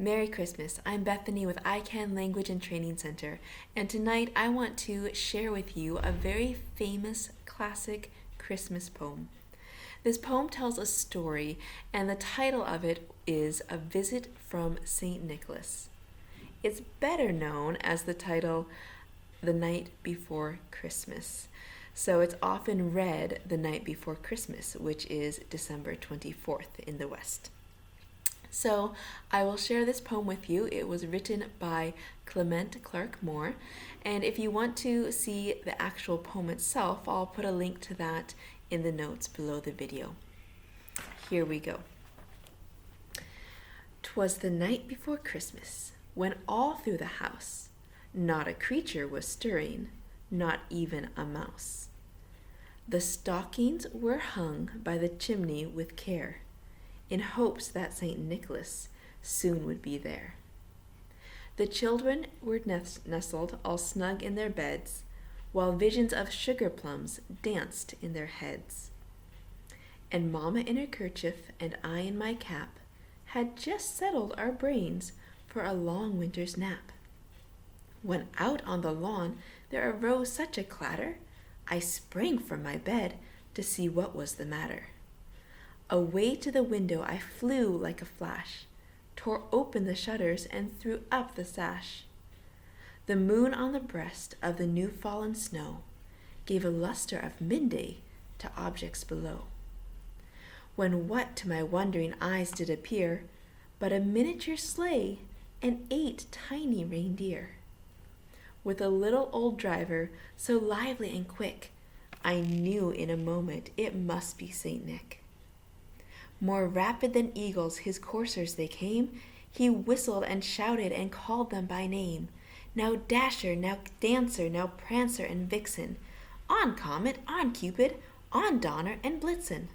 Merry Christmas. I'm Bethany with ICANN Language and Training Center, and tonight I want to share with you a very famous classic Christmas poem. This poem tells a story, and the title of it is A Visit from St. Nicholas. It's better known as the title The Night Before Christmas. So it's often read the night before Christmas, which is December 24th in the West. So I will share this poem with you. It was written by Clement Clarke Moore, and if you want to see the actual poem itself, I'll put a link to that in the notes below the video. Here we go. 'Twas the night before Christmas, when all through the house not a creature was stirring, not even a mouse. The stockings were hung by the chimney with care, in hopes that St. Nicholas soon would be there. The children were nestled all snug in their beds, while visions of sugar plums danced in their heads. And Mamma in her kerchief and I in my cap had just settled our brains for a long winter's nap. When out on the lawn there arose such a clatter, I sprang from my bed to see what was the matter. Away to the window I flew like a flash, tore open the shutters and threw up the sash. The moon on the breast of the new fallen snow gave a luster of midday to objects below. When what to my wondering eyes did appear but a miniature sleigh and 8 tiny reindeer. With a little old driver so lively and quick, I knew in a moment it must be St. Nick. More rapid than eagles his coursers they came, he whistled and shouted and called them by name. Now Dasher, now Dancer, now Prancer and Vixen, on Comet, on Cupid, on Donner and Blitzen.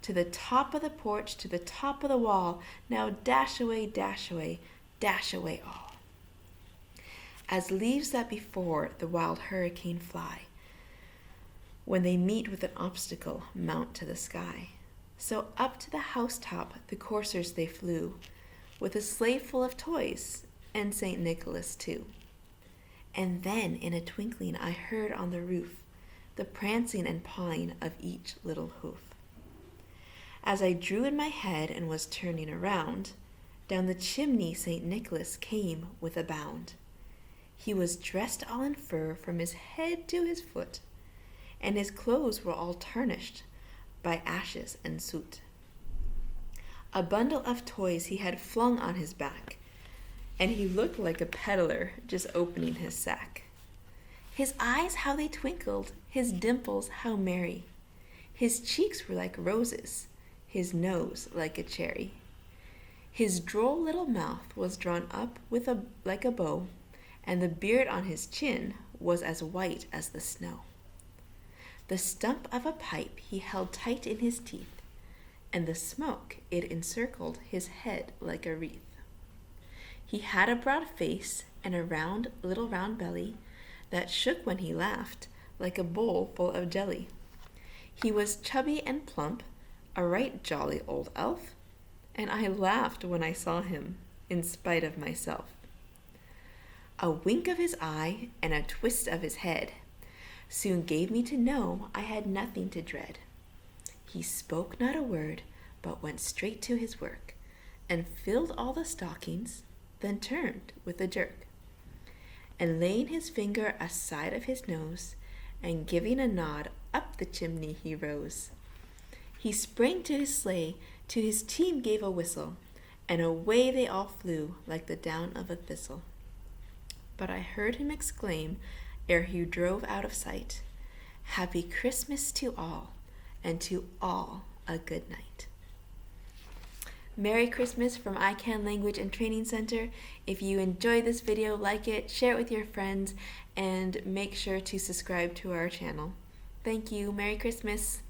To the top of the porch, to the top of the wall, now dash away, dash away, dash away all. As leaves that before the wild hurricane fly, when they meet with an obstacle, mount to the sky. So up to the housetop the coursers they flew, with a sleigh full of toys, and St. Nicholas too. And then in a twinkling I heard on the roof the prancing and pawing of each little hoof. As I drew in my head and was turning around, down the chimney St. Nicholas came with a bound. He was dressed all in fur from his head to his foot, and his clothes were all tarnished by ashes and soot. A bundle of toys he had flung on his back, and he looked like a peddler just opening his sack. His eyes, how they twinkled, his dimples, how merry. His cheeks were like roses, his nose like a cherry. His droll little mouth was drawn up like a bow, and the beard on his chin was as white as the snow. The stump of a pipe he held tight in his teeth, and the smoke it encircled his head like a wreath. He had a broad face and a little round belly that shook when he laughed like a bowl full of jelly. He was chubby and plump, a right jolly old elf, and I laughed when I saw him, in spite of myself. A wink of his eye and a twist of his head soon gave me to know I had nothing to dread. He spoke not a word, but went straight to his work, and filled all the stockings, then turned with a jerk. And laying his finger aside of his nose, and giving a nod, up the chimney he rose. He sprang to his sleigh, to his team gave a whistle, and away they all flew like the down of a thistle. But I heard him exclaim, ere he drove out of sight, Happy Christmas to all, and to all a good night. Merry Christmas from ICANN Language and Training Center. If you enjoyed this video, like it, share it with your friends, and make sure to subscribe to our channel. Thank you. Merry Christmas.